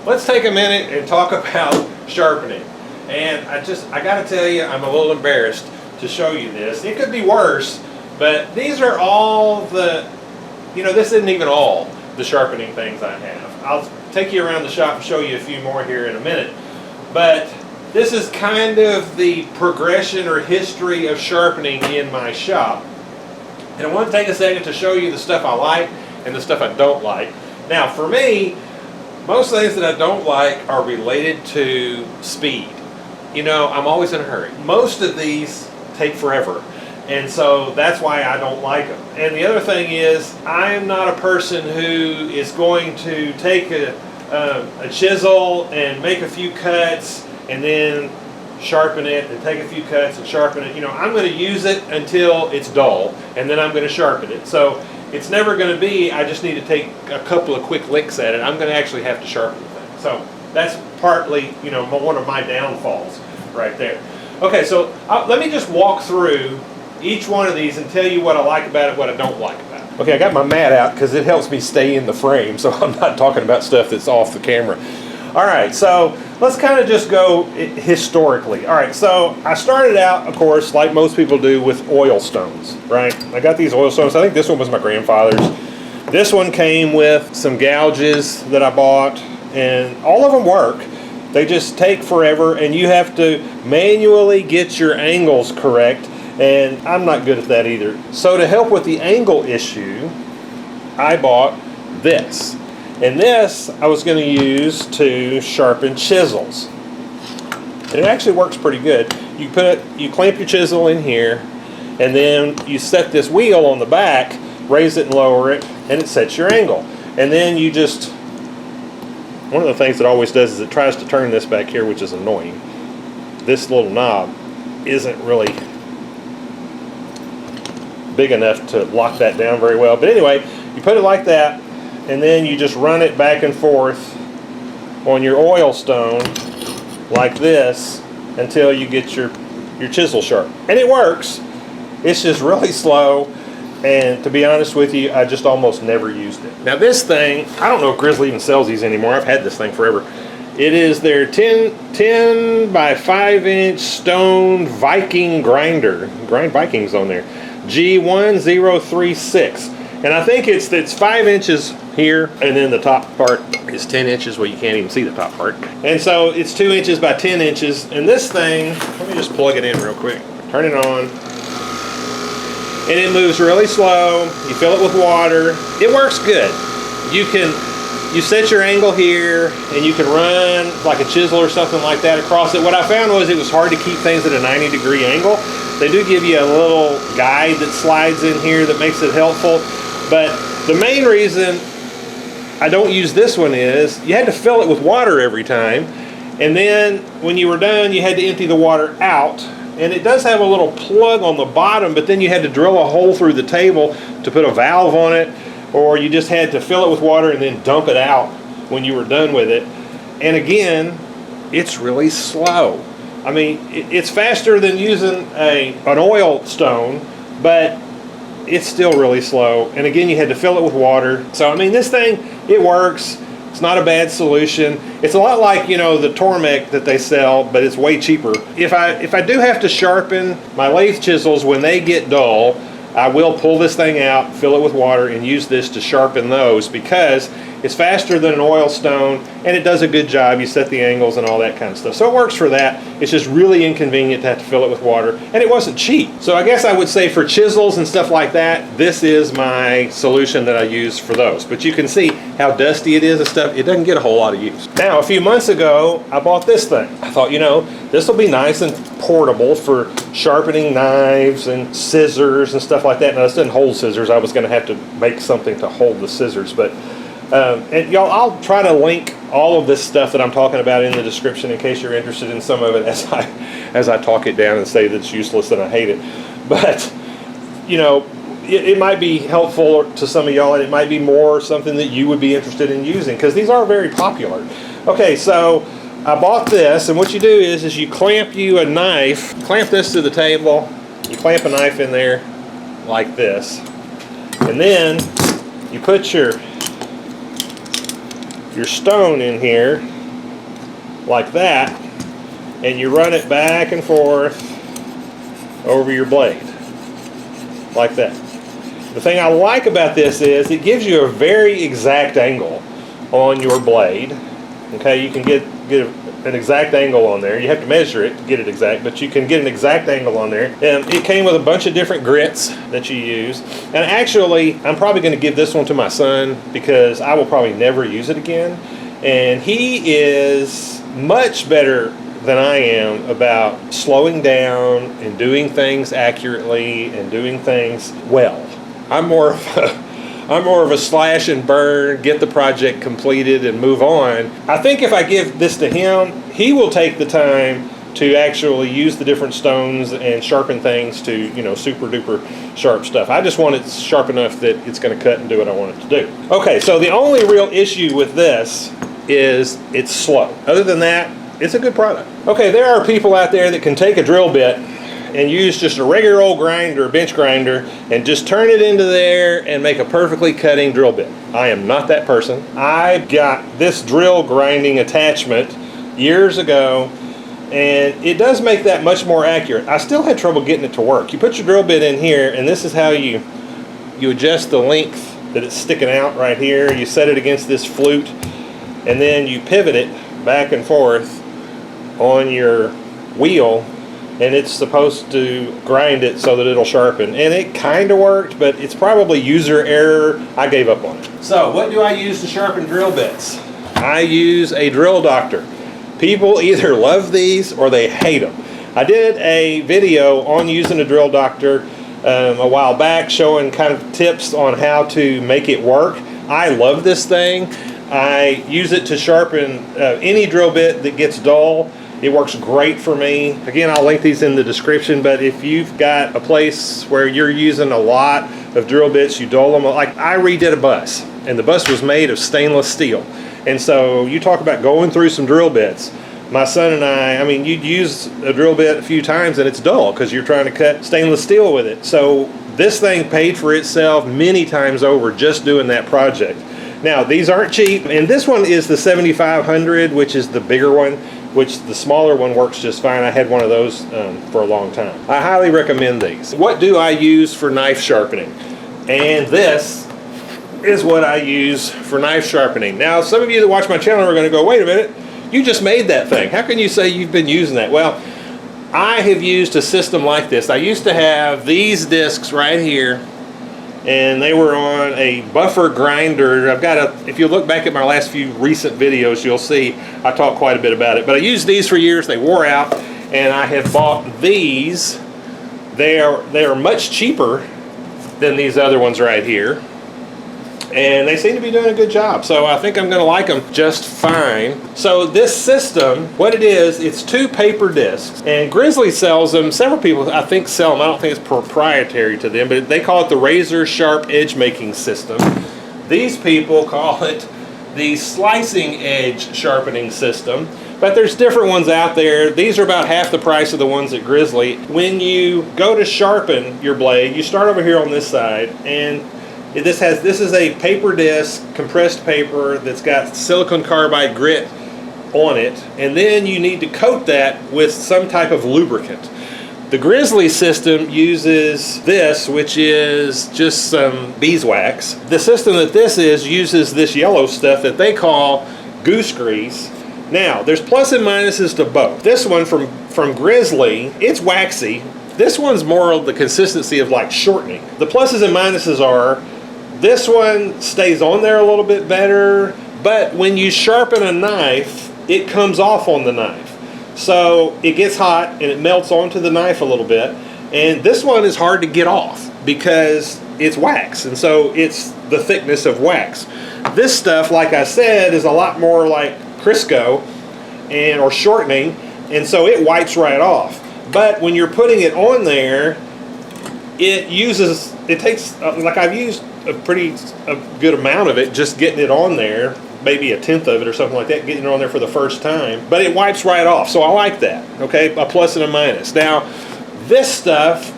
let's take a minute and talk about sharpening. And I got to tell you, I'm a little embarrassed to show you this. It could be worse, but these are all the, this isn't even all the sharpening things I have. I'll take you around the shop and show you a few more here in a minute. But this is kind of the progression or history of sharpening in my shop. And I want to take a second to show you the stuff I like and the stuff I don't like. Now, for me, most things that I don't like are related to speed. I'm always in a hurry. Most of these take forever, and so that's why I don't like them. And the other thing is, I am not a person who is going to take a chisel and make a few cuts and then sharpen it and take a few cuts and sharpen it. I'm going to use it until it's dull, and then I'm going to sharpen it. So it's never going to be, I just need to take a couple of quick licks at it. I'm going to actually have to sharpen the thing. So that's partly, one of my downfalls right there. Okay, so let me just walk through each one of these and tell you what I like about it, what I don't like about it. Okay, I got my mat out because it helps me stay in the frame, so I'm not talking about stuff that's off the camera. All right, so let's kind of just go historically. All right, so I started out, of course, like most people do, with oil stones, right? I got these oil stones. I think this one was my grandfather's. This one came with some gouges that I bought, and all of them work. They just take forever, and you have to manually get your angles correct, and I'm not good at that either. So to help with the angle issue, I bought this. And this I was going to use to sharpen chisels. And it actually works pretty good. You clamp your chisel in here, and then you set this wheel on the back, raise it and lower it, and it sets your angle. And then you just, one of the things it always does is it tries to turn this back here, which is annoying. This little knob isn't really big enough to lock that down very well. But anyway, you put it like that, and then you just run it back and forth on your oil stone like this until you get your chisel sharp. And it works. It's just really slow, and to be honest with you, I just almost never used it. Now this thing, I don't know if Grizzly even sells these anymore. I've had this thing forever. It is their 10 by 5 inch stone Viking grinder. Grind Vikings on there. G1036. And I think it's 5 inches here, and then the top part is 10 inches. Well, you can't even see the top part. And so it's 2 inches by 10 inches. And this thing, let me just plug it in real quick. Turn it on. And it moves really slow. You fill it with water. It works good. You set your angle here, and you can run like a chisel or something like that across it. What I found was it was hard to keep things at a 90-degree angle. They do give you a little guide that slides in here that makes it helpful. But the main reason I don't use this one is you had to fill it with water every time, and then when you were done you had to empty the water out. And it does have a little plug on the bottom, but then you had to drill a hole through the table to put a valve on it, or you just had to fill it with water and then dump it out when you were done with it. And again, it's really slow. I mean, it's faster than using an oil stone, but it's still really slow. And again, you had to fill it with water. So I mean, this thing, it works. It's not a bad solution. It's a lot like, the Tormek that they sell, but it's way cheaper. If I do have to sharpen my lathe chisels when they get dull, I will pull this thing out, fill it with water, and use this to sharpen those because it's faster than an oil stone, and it does a good job. You set the angles and all that kind of stuff. So it works for that. It's just really inconvenient to have to fill it with water, and it wasn't cheap. So I guess I would say for chisels and stuff like that, this is my solution that I use for those. But you can see how dusty it is and stuff. It doesn't get a whole lot of use. Now, a few months ago, I bought this thing. I thought, this will be nice and portable for sharpening knives and scissors and stuff like that. Now, this didn't hold scissors. I was going to have to make something to hold the scissors, but and y'all, I'll try to link all of this stuff that I'm talking about in the description in case you're interested in some of it as I talk it down and say that it's useless and I hate it. But it might be helpful to some of y'all, and it might be more something that you would be interested in using because these are very popular. Okay, so I bought this, and what you do is you clamp a knife, clamp this to the table, you clamp a knife in there like this, and then you put your stone in here like that, and you run it back and forth over your blade, like that. The thing I like about this is it gives you a very exact angle on your blade. Okay, you can get an exact angle on there. You have to measure it to get it exact, but you can get an exact angle on there. And it came with a bunch of different grits that you use. And actually, I'm probably going to give this one to my son because I will probably never use it again. And he is much better than I am about slowing down and doing things accurately and doing things well. I'm more of a slash and burn, get the project completed and move on. I think if I give this to him, he will take the time to actually use the different stones and sharpen things to, you know, super duper sharp stuff. I just want it sharp enough that it's going to cut and do what I want it to do. Okay, so the only real issue with this is it's slow. Other than that, it's a good product. Okay, there are people out there that can take a drill bit and use just a regular old grinder, bench grinder, and just turn it into there and make a perfectly cutting drill bit. I am not that person. I got this drill grinding attachment years ago, and it does make that much more accurate. I still had trouble getting it to work. You put your drill bit in here, and this is how you adjust the length that it's sticking out right here. You set it against this flute, and then you pivot it back and forth on your wheel, and it's supposed to grind it so that it'll sharpen. And it kind of worked, but it's probably user error. I gave up on it. So what do I use to sharpen drill bits? I use a drill doctor. People either love these or they hate them. I did a video on using a drill doctor a while back showing kind of tips on how to make it work. I love this thing. I use it to sharpen any drill bit that gets dull. It works great for me. Again, I'll link these in the description, but if you've got a place where you're using a lot of drill bits, you dull them. Like I redid a bus, and the bus was made of stainless steel. And so you talk about going through some drill bits. My son and I mean, you'd use a drill bit a few times and it's dull because you're trying to cut stainless steel with it. So this thing paid for itself many times over just doing that project. Now, these aren't cheap, and this one is the 7500, which is the bigger one, which the smaller one works just fine. I had one of those for a long time. I highly recommend these. What do I use for knife sharpening? And this is what I use for knife sharpening. Now, some of you that watch my channel are going to go, wait a minute, you just made that thing. How can you say you've been using that? Well, I have used a system like this. I used to have these discs right here, and they were on a buffer grinder. I've got if you look back at my last few recent videos, you'll see I talk quite a bit about it. But I used these for years. They wore out, and I have bought these. They are much cheaper than these other ones right here, and they seem to be doing a good job. So I think I'm going to like them just fine. So this system, what it is, it's 2 paper discs, and Grizzly sells them. Several people I think sell them. I don't think it's proprietary to them, but they call it the razor sharp edge making system. These people call it the slicing edge sharpening system, but there's different ones out there. These are about half the price of the ones at Grizzly. When you go to sharpen your blade, you start over here on this side, and this is a paper disc, compressed paper that's got silicon carbide grit on it, and then you need to coat that with some type of lubricant. The Grizzly system uses this, which is just some beeswax. The system that this is uses this yellow stuff that they call goose grease. Now, there's plus and minuses to both. This one from Grizzly, it's waxy. This one's more of the consistency of like shortening. The pluses and minuses are, this one stays on there a little bit better, but when you sharpen a knife, it comes off on the knife. So it gets hot and it melts onto the knife a little bit. And this one is hard to get off because it's wax, and so it's the thickness of wax. This stuff, like I said, is a lot more like Crisco or shortening, and so it wipes right off. But when you're putting it on there, it takes, like I've used a good amount of it just getting it on there, maybe 1/10 of it or something like that, getting it on there for the first time, but it wipes right off, so I like that. Okay, a plus and a minus. Now this stuff,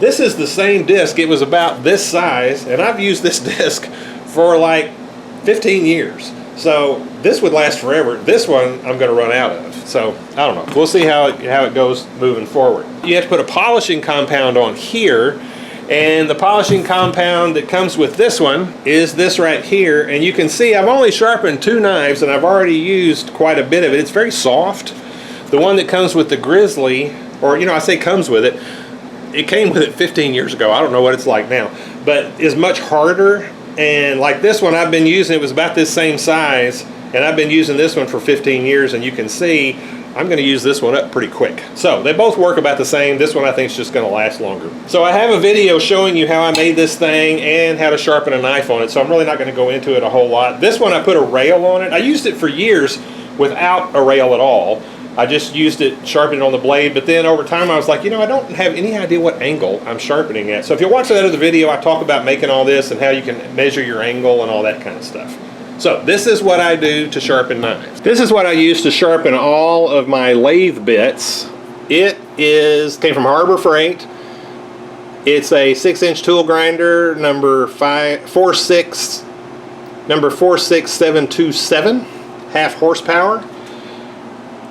this is the same disc. It was about this size, and I've used this disc for like 15 years. So this would last forever. This one I'm going to run out of. So I don't know. We'll see how it goes moving forward. You have to put a polishing compound on here, and the polishing compound that comes with this one is this right here. And you can see I've only sharpened 2 knives, and I've already used quite a bit of it. It's very soft. The one that comes with the Grizzly, or I say comes with it, it came with it 15 years ago. I don't know what it's like now, but is much harder. And like this one I've been using, it was about this same size, and I've been using this one for 15 years, and you can see I'm going to use this one up pretty quick. So they both work about the same. This one I think is just going to last longer. So I have a video showing you how I made this thing and how to sharpen a knife on it, so I'm really not going to go into it a whole lot. This one I put a rail on it. I used it for years without a rail at all. I just used it sharpening on the blade, but then over time I was like, I don't have any idea what angle I'm sharpening at. So if you watch that other video, I talk about making all this and how you can measure your angle and all that kind of stuff. So this is what I do to sharpen knives. This is what I use to sharpen all of my lathe bits. It came from Harbor Freight. It's a 6-inch tool grinder, number 46727, half horsepower.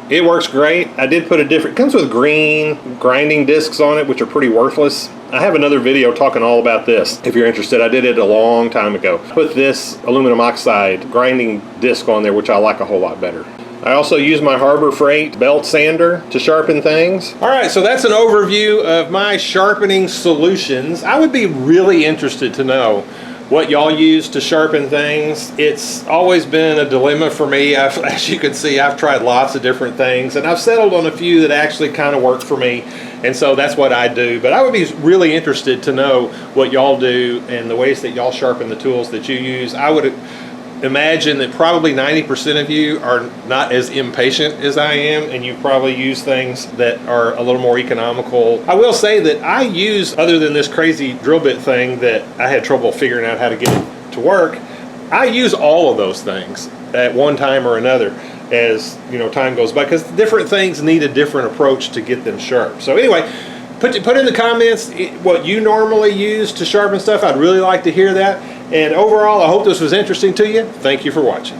It works great. I did put it comes with green grinding discs on it, which are pretty worthless. I have another video talking all about this if you're interested. I did it a long time ago. Put this aluminum oxide grinding disc on there, which I like a whole lot better. I also use my Harbor Freight belt sander to sharpen things. All right, so that's an overview of my sharpening solutions. I would be really interested to know what y'all use to sharpen things. It's always been a dilemma for me. As you can see, I've tried lots of different things, and I've settled on a few that actually kind of work for me, and so that's what I do. But I would be really interested to know what y'all do and the ways that y'all sharpen the tools that you use. I would imagine that probably 90% of you are not as impatient as I am, and you probably use things that are a little more economical. I will say that I use, other than this crazy drill bit thing that I had trouble figuring out how to get it to work, I use all of those things at one time or another as time goes by, because different things need a different approach to get them sharp. So anyway, put in the comments what you normally use to sharpen stuff. I'd really like to hear that. And overall, I hope this was interesting to you. Thank you for watching.